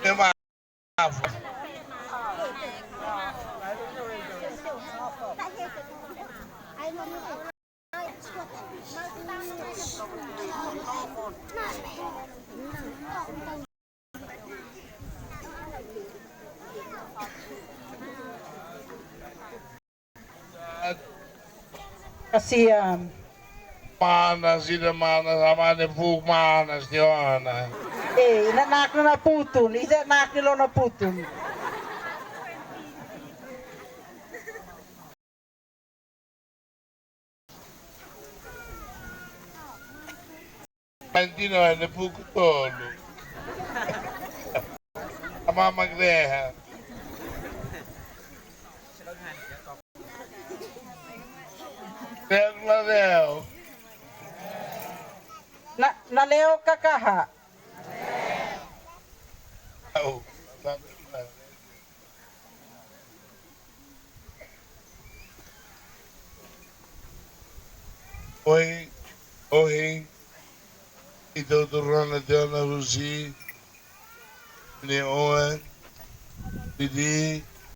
Tema. Kasi Manas, ina manas, ama ni Pug manas, Johanna. inanak na naputun, inanak nila naputun. Antino ni Pug tolo. Ama magreha. Perladeo. Naleo ka kaha. Oh. Oi, oi, ituturuan na Diyan na Rusi, ni Owen, Didi,